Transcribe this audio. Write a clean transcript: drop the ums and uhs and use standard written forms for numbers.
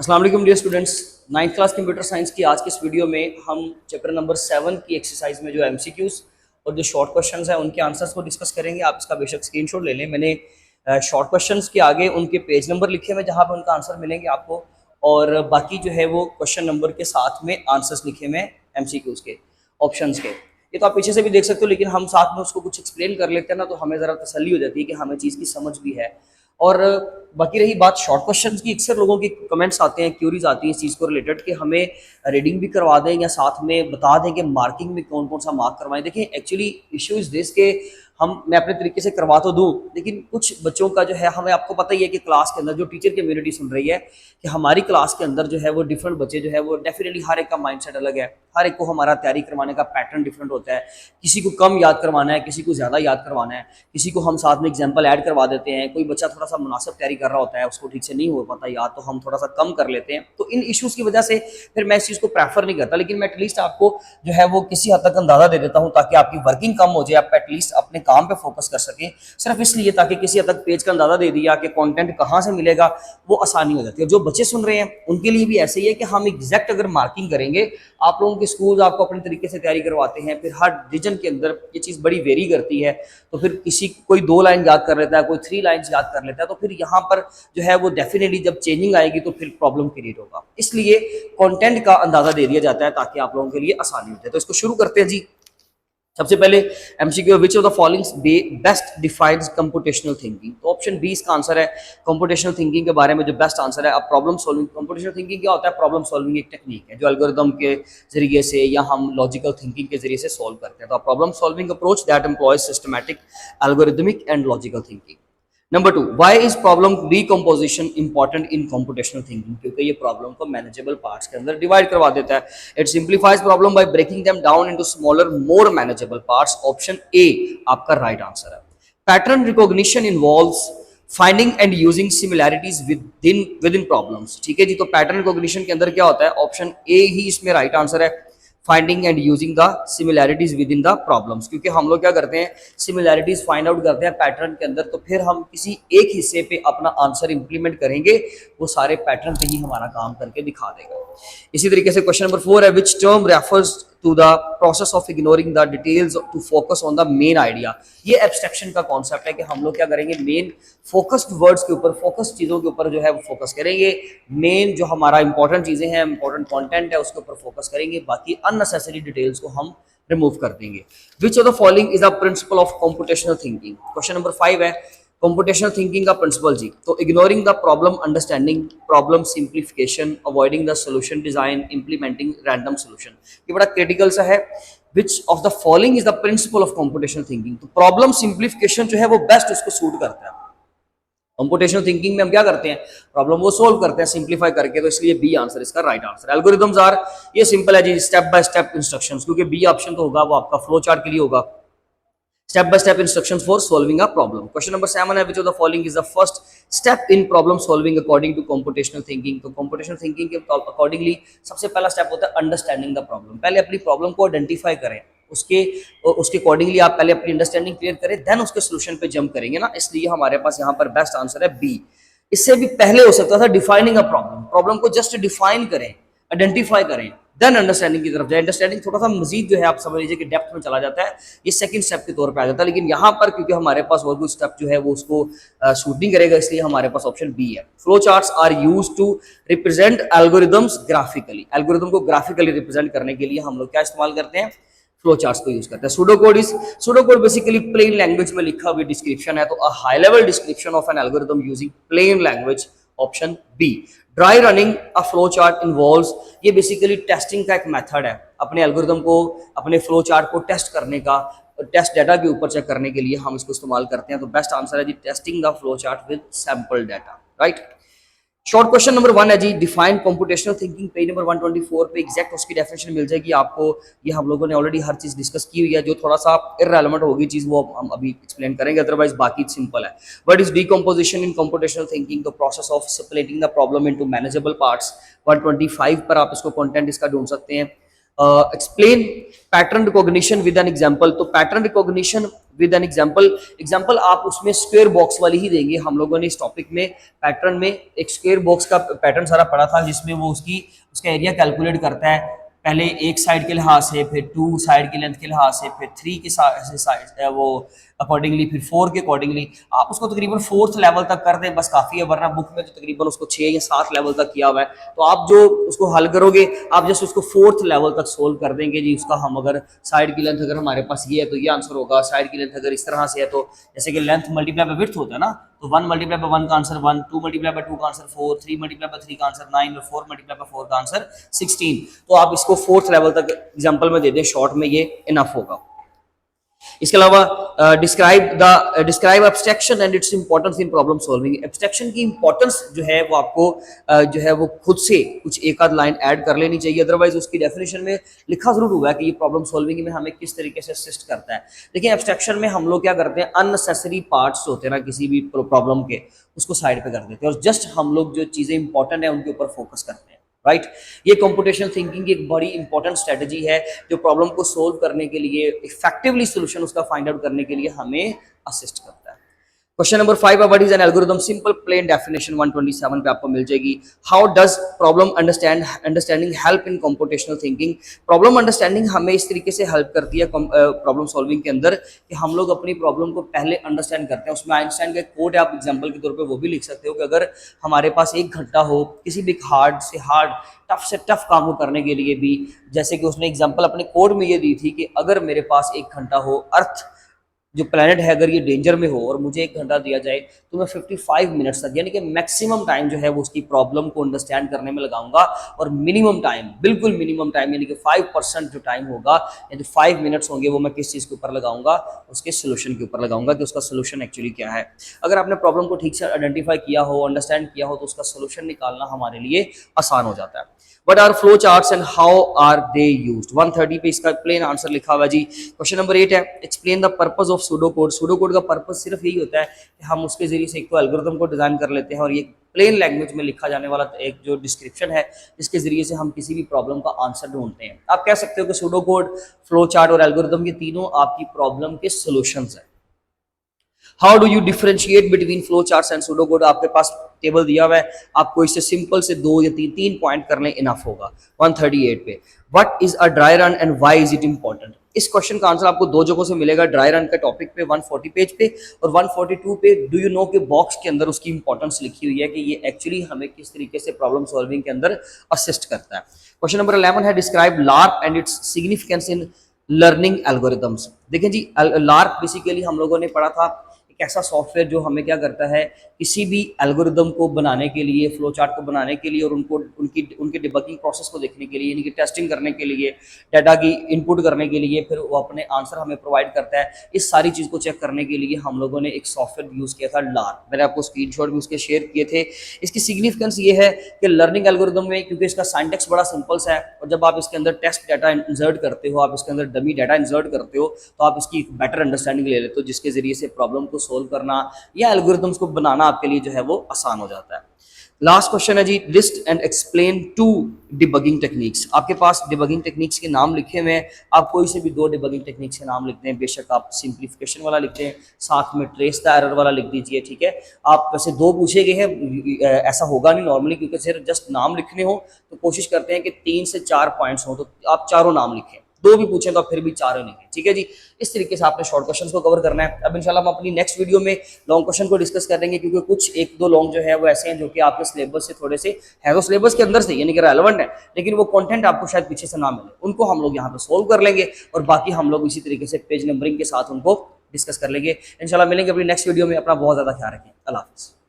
अस्सलाम वालेकुम dear students. 9th class computer science की आज की इस वीडियो में हम चैप्टर नंबर 7 की एक्सरसाइज में जो एमसीक्यूज और जो शॉर्ट क्वेश्चंस हैं उनके आंसर्स को डिस्कस करेंगे। आप इसका बेशक स्क्रीनशॉट ले लें। मैंने शॉर्ट क्वेश्चंस के आगे उनके पेज नंबर लिखे हुए जहाँ पे उनका आंसर मिलेंगे आपको, और बाकी जो है वो क्वेश्चन नंबर के साथ में आंसर्स लिखे हुए एमसीक्यूज के ऑप्शंस के। ये तो आप पीछे से भी देख सकते हो, लेकिन हम साथ में उसको कुछ एक्सप्लेन कर लेते हैं ना, तो हमें ज़रा तसल्ली हो जाती है कि हमें चीज़ की समझ भी है। और बाकी रही बात शॉर्ट क्वेश्चंस की, अक्सर लोगों के कमेंट्स आते हैं, क्यूरीज आती हैं इस चीज़ को रिलेटेड कि हमें रीडिंग भी करवा दें या साथ में बता दें कि मार्किंग में कौन कौन सा मार्क करवाएं। देखिए एक्चुअली इशू इज़ दिस के मैं अपने तरीके से करवा तो दूं, लेकिन कुछ बच्चों का जो है, हमें आपको पता ही है कि क्लास के अंदर जो टीचर कम्युनिटी सुन रही है कि हमारी क्लास के अंदर जो है वो डिफरेंट बच्चे जो है वो डेफिनेटली हर एक का माइंडसेट अलग है, हर एक को हमारा तैयारी करवाने का पैटर्न डिफरेंट होता है। किसी को कम याद करवाना है, किसी को ज़्यादा याद करवाना है, किसी को हम साथ में एग्जाम्पल ऐड करवा देते हैं। कोई बच्चा थोड़ा सा मुनासिब तैयारी कर रहा होता है, उसको ठीक से नहीं हो पाता याद, तो हम थोड़ा सा कम कर लेते हैं। तो इन इश्यूज़ की वजह से फिर मैं इस चीज़ को प्रेफर नहीं करता, लेकिन मैं एटलीस्ट आपको जो है वो किसी हद तक अंदाजा दे देता हूँ ताकि आपकी वर्किंग कम हो जाए, आप एटलीस्ट अपने काम पे फोकस कर सकें। सिर्फ इसलिए ताकि किसी हद तक पेज का अंदाजा दे दिया कि कंटेंट कहाँ से मिलेगा, वो आसानी हो जाती है। जो बच्चे सुन रहे हैं उनके लिए भी ऐसे ही है कि हम एग्जैक्ट अगर मार्किंग करेंगे, आप लोगों के स्कूल आपको अपने तरीके से तैयारी करवाते हैं, फिर हर डिवीजन के अंदर ये चीज़ बड़ी वेरी करती है। तो फिर किसी कोई 2 लाइन याद कर लेता है, कोई 3 लाइन्स याद कर लेता है, तो फिर यहाँ पर जो है वो डेफिनेटली जब चेंजिंग आएगी तो फिर प्रॉब्लम क्रिएट होगा। इसलिए कंटेंट का अंदाजा दे दिया जाता है ताकि आप लोगों के लिए आसानी हो जाए। तो इसको शुरू करते हैं जी। सबसे पहले MCQ, which of the following best defines computational thinking. तो ऑप्शन बी इसका आंसर है। कंप्यूटेशनल थिंकिंग के बारे में जो बेस्ट आंसर है, अब प्रॉब्लम सॉल्विंग। कंप्यूटेशनल थिंकिंग क्या होता है? प्रॉब्लम सॉल्विंग एक टेक्निक है जो एल्गोरिदम के जरिए से या हम लॉजिकल थिंकिंग के जरिए से सॉल्व करते हैं। तो problem solving approach that employs systematic, algorithmic and logical thinking. Number 2, why is problem decomposition important in computational thinking? क्योंकि ये प्रॉब्लम को मैनेजेबल पार्ट्स के अंदर डिवाइड करवा देता है। It simplifies problem by breaking them down into smaller more manageable parts. Option A आपका right answer है। Pattern recognition involves finding and using similarities within problems. ठीक है जी, तो पैटर्न रिकॉग्निशन के अंदर क्या होता है? ऑप्शन ए ही इसमें राइट आंसर है, finding and using the similarities with in the problems. क्योंकि हम लोग क्या करते हैं, सिमिलैरिटीज फाइंड आउट करते हैं पैटर्न के अंदर, तो फिर हम किसी एक हिस्से पे अपना आंसर इंप्लीमेंट करेंगे, वो सारे पैटर्न पे ही हमारा काम करके दिखा देगा। इसी तरीके से क्वेश्चन नंबर 4 है, which term refers to the process of ignoring the details to focus on the main idea. ये एब्स्ट्रैक्शन का कॉन्सेप्ट है कि हम लोग क्या करेंगे, मेन फोकस्ड वर्ड्स के ऊपर, फोकस्ड चीज़ों के ऊपर जो है वो फोकस करेंगे। मेन जो हमारा इंपॉर्टेंट चीज़ें हैं, इंपॉर्टेंट कंटेंट है, उसके ऊपर फोकस करेंगे, बाकी अननेसेसरी डिटेल्स को हम रिमूव कर देंगे। विच of the following is the principle of computational thinking? Question number 5 है, कंप्यूटेशनल थिंकिंग का प्रिंसिपल जी। तो ignoring the problem understanding, problem simplification, avoiding the solution design, implementing random solution. ये बड़ा क्रिटिकल सा है। Which of the following is the principle of computational thinking? तो problem simplification जो है वो बेस्ट उसको सूट करता है। कंप्यूटेशनल थिंकिंग में हम क्या करते हैं, प्रॉब्लम वो सोल्व करते हैं सिंप्लीफाई करके, तो इसलिए बी आंसर इसका राइट आंसर। एल्गोरिथम्स आर, ये सिंपल है जी, स्टेप बाय स्टेप इंस्ट्रक्शंस, क्योंकि बी ऑप्शन तो होगा वो आपका फ्लो चार्ट के लिए होगा। Step by step instructions for solving a problem. Question number 7 है, which of the following is the first step in problem solving according to computational thinking? तो कंप्यूटेशनल थिंकिंग के अकॉर्डिंगली सबसे पहला स्टेप होता है अंडरस्टैंडिंग द प्रॉब्लम। पहले अपनी problem को आइडेंटिफाई करें, उसके अकॉर्डिंगली आप पहले अपनी अंडरस्टैंडिंग क्लियर करें, देन उसके सोल्यूशन पे जंप करेंगे ना, इसलिए हमारे पास यहाँ पर बेस्ट आंसर है बी। इससे भी पहले हो सकता था डिफाइनिंग अ प्रॉब्लम, प्रॉब्लम को जस्ट डिफाइन करें, आइडेंटिफाई करें, देन अंडरस्टैंडिंग की तरफ जाए। अंडरस्टैंडिंग थोड़ा सा मजीद जो है आप समझ लीजिए कि डेप्थ में चला जाता है, ये सेकंड स्टेप के तौर पे आ जाता है। लेकिन यहाँ पर क्योंकि हमारे पास और कुछ स्टेप जो है वो उसको शूट नहीं करेगा, इसलिए हमारे पास ऑप्शन बी है। Flow charts are used to represent algorithms graphically. Algorithm को ग्राफिकली रिप्रेजेंट करने के लिए हम लोग क्या इस्तेमाल करते हैं, फ्लो चार्ट्स को यूज करते हैं। सूडोकोड बेसिकली प्लेन लैंग्वेज में लिखा हुआ डिस्क्रिप्शन है, तो a high level description of an algorithm using plain language, option B. Dry running a flow chart involves, ये बेसिकली टेस्टिंग का एक मेथड है, अपने एल्गोरिथम को, अपने फ्लो चार्ट को टेस्ट करने का, टेस्ट डाटा के ऊपर चेक करने के लिए हम इसको इस्तेमाल करते हैं। तो बेस्ट आंसर है जी, testing the flow chart with sample data, right. Short question number 1 है जी, define computational thinking. Page number 124 पे एग्जैक्ट उसकी डेफिनेशन मिल जाएगी आपको। ये हम लोगों ने ऑलरेडी हर चीज डिस्कस की हुई है, जो थोड़ा सा इररेलेवेंट होगी चीज वो हम अभी एक्सप्लेन करेंगे, अदरवाइज बाकी सिंपल है। What is decomposition in computational thinking? The process of splitting the problem into manageable parts. 125 पर आप इसको कंटेंट इसका ढूंढ सकते हैं। Explain pattern recognition with an example. तो pattern recognition with an example आप उसमें स्क्वायर बॉक्स वाली ही देंगे। हम लोगों ने इस टॉपिक में पैटर्न में एक स्क्वायर बॉक्स का पैटर्न सारा पढ़ा था, जिसमें वो उसका एरिया कैलकुलेट करता है, पहले एक साइड के लिहाज से, फिर 2 साइड की लेंथ के लिहाज से, फिर 3 के साइड वो अकॉर्डिंगली, फिर 4 के अकॉर्डिंगली। आप उसको तकरीबन 4th लेवल तक कर दें बस काफ़ी है, वरना बुक में तो तकरीबन उसको 6 या 7 लेवल तक किया हुआ है। तो आप जो उसको हल करोगे, आप जस्ट उसको 4th लेवल तक सोल्व कर देंगे जी। उसका हम अगर साइड की लेंथ अगर हमारे पास ये है तो ये आंसर होगा, साइड की लेंथ अगर इस तरह से है तो जैसे कि लेंथ मल्टीप्लाई बाय विड्थ होता है ना, तो 1 मल्टीप्लाई बाय 1 का आंसर 1, 2 मल्टीप्लाई बाय 2 का आंसर 4, 3 मल्टीप्लाई बाय 3 का आंसर 9 और 4 मल्टीप्लाई बाय 4 का आंसर 16। तो आप इसको 4th लेवल तक एग्जांपल में दे दें, शॉर्ट में ये इनफ होगा। इसके अलावा describe abstraction and its importance in problem solving. Abstraction की इंपॉर्टेंस जो है वो आपको जो है वो खुद से कुछ एक आध लाइन ऐड कर लेनी चाहिए, अदरवाइज उसकी डेफिनेशन में लिखा जरूर हुआ है कि ये प्रॉब्लम सॉल्विंग में हमें किस तरीके से असिस्ट करता है। देखिए एब्स्ट्रैक्शन में हम लोग क्या करते हैं, अननेसेसरी पार्ट्स होते हैं ना किसी भी प्रॉब्लम के, उसको साइड पे कर देते हैं और जस्ट हम लोग जो चीजें इंपॉर्टेंट है उनके ऊपर फोकस करते हैं, राइट। ये कंप्यूटेशनल थिंकिंग की एक बड़ी इंपॉर्टेंट स्ट्रेटजी है जो प्रॉब्लम को सोल्व करने के लिए, इफेक्टिवली सोल्यूशन उसका फाइंड आउट करने के लिए हमें असिस्ट करता है। Question number 5, what is an algorithm? Simple plain definition 127 पे आपको मिल जाएगी। How does problem understanding help in computational thinking? Problem understanding हमें इस तरीके से हेल्प करती है प्रॉब्लम सॉल्विंग के अंदर कि हम लोग अपनी प्रॉब्लम को पहले अंडरस्टैंड करते हैं। उसमें आइंस्टाइन का एक कोट है, आप एग्जाम्पल के तौर पर वो भी लिख सकते हो कि अगर हमारे पास 1 घंटा हो किसी भी हार्ड से हार्ड, टफ से टफ काम को करने के लिए भी, जैसे कि उसने एग्जाम्पल अपने कोड में ये दी थी कि अगर मेरे पास 1 घंटा हो, अर्थ जो प्लेनेट है अगर ये डेंजर में हो और मुझे 1 घंटा दिया जाए तो मैं 55 मिनट्स तक, यानी कि मैक्सिमम टाइम जो है वो उसकी प्रॉब्लम को अंडरस्टैंड करने में लगाऊंगा, और मिनिमम टाइम, बिल्कुल मिनिमम टाइम यानी कि 5% जो टाइम होगा यानी 5 मिनट्स होंगे, वो मैं किस चीज़ के ऊपर लगाऊंगा, उसके सोल्यूशन के ऊपर लगाऊंगा कि उसका सोल्यूशन एक्चुअली क्या है। अगर आपने प्रॉब्लम को ठीक से आइडेंटिफाई किया हो, अंडरस्टैंड किया हो, तो उसका सोल्यूशन निकालना हमारे लिए आसान हो जाता है। What are flow charts and how are they used? 130 पे इसका प्लेन आंसर लिखा हुआ जी। क्वेश्चन नंबर 8 है, explain the purpose of pseudo code. Pseudo code का पर्पस सिर्फ यही होता है कि हम उसके जरिए से एक तो एल्गोरिथम को डिजाइन कर लेते हैं और ये प्लेन लैंग्वेज में लिखा जाने वाला एक जो डिस्क्रिप्शन है जिसके जरिए से हम किसी भी प्रॉब्लम का आंसर ढूंढते हैं। आप कह सकते हो कि सूडो कोड, फ्लो चार्ट और एल्गोरिथम ये तीनों आपकी प्रॉब्लम के सोल्यूशंस हैं। How do you differentiate between flow charts and pseudo code? आपके पास टेबल दिया हुआ है, आपको इससे सिंपल से 2 या 3 पॉइंट कर लें, इनफ होगा। 138 पे, what is a dry run and why is it important? इस क्वेश्चन का आंसर आपको 2 जगहों से मिलेगा, ड्राई रन के टॉपिक पे 140 पेज पे और 142 पे। डू यू नो के बॉक्स के अंदर उसकी इंपॉर्टेंस लिखी हुई है कि ये एक्चुअली हमें किस तरीके से प्रॉब्लम सॉल्विंग के अंदर असिस्ट करता है। क्वेश्चन नंबर 11 है, describe LARP and its significance in learning algorithms. देखें जी, लार्प बेसिकली हम लोगों ने पढ़ा था, एक ऐसा सॉफ्टवेयर जो हमें क्या करता है, किसी भी एल्गोरिदम को बनाने के लिए, फ्लो चार्ट को बनाने के लिए और उनके डिबगिंग प्रोसेस को देखने के लिए, यानी कि टेस्टिंग करने के लिए, डाटा की इनपुट करने के लिए, फिर वो अपने आंसर हमें प्रोवाइड करता है। इस सारी चीज़ को चेक करने के लिए हम लोगों ने एक सॉफ्टवेयर यूज़ किया था, लार्प। मैंने आपको स्क्रीनशॉट भी उसके शेयर किए थे। इसकी सिग्निफिकेंस ये है कि लर्निंग एल्गोरिदम में, क्योंकि इसका सिंटैक्स बड़ा सिंपल सा है और जब आप इसके अंदर टेस्ट डाटा इंसर्ट करते हो, आप इसके अंदर डमी डाटा इंसर्ट करते हो, तो आप इसकी बेटर अंडरस्टैंडिंग ले लेते हो, जिसके जरिए से प्रॉब्लम को सोल्व करना या एल्गोरिथम्स को बनाना आपके लिए जो है वो आसान हो जाता है। लास्ट क्वेश्चन है जी, list and explain 2 debugging techniques. आपके पास डिबगिंग टेक्निक्स के नाम लिखे हुए हैं, आप कोई से भी 2 डिबगिंग टेक्निक्स के नाम लिखते हैं, बेशक आप सिंप्लीफिकेशन वाला लिखते हैं, साथ में ट्रेस द एरर वाला लिख दीजिए, ठीक है। आप वैसे 2 पूछे गए हैं, ऐसा होगा नहीं नॉर्मली, क्योंकि सिर्फ जस्ट नाम लिखने हो तो कोशिश करते हैं कि 3 से 4 पॉइंट्स हो, तो आप चारों नाम लिखें। 2 भी पूछें तो आप फिर भी 4 लिखें, ठीक है जी। इस तरीके से आपने शॉर्ट क्वेश्चंस को कवर करना है। अब इंशाल्लाह हम अपनी नेक्स्ट वीडियो में लॉन्ग क्वेश्चन को डिस्कस करेंगे, क्योंकि कुछ 1-2 लॉन्ग जो है वो ऐसे हैं जो कि आपके सिलेबस से थोड़े से है, तो सिलेबस के अंदर से यानी कि रेलेवेंट है, लेकिन वो कंटेंट आपको शायद पीछे से ना मिले, उनको हम लोग यहाँ पे सोल्व कर लेंगे और बाकी हम लोग इसी तरीके से पेज नंबरिंग के साथ उनको डिस्कस कर लेंगे। इंशाल्लाह मिलेंगे अपनी नेक्स्ट वीडियो में। अपना बहुत ज़्यादा ख्याल रखें। अल्लाह हाफिज़।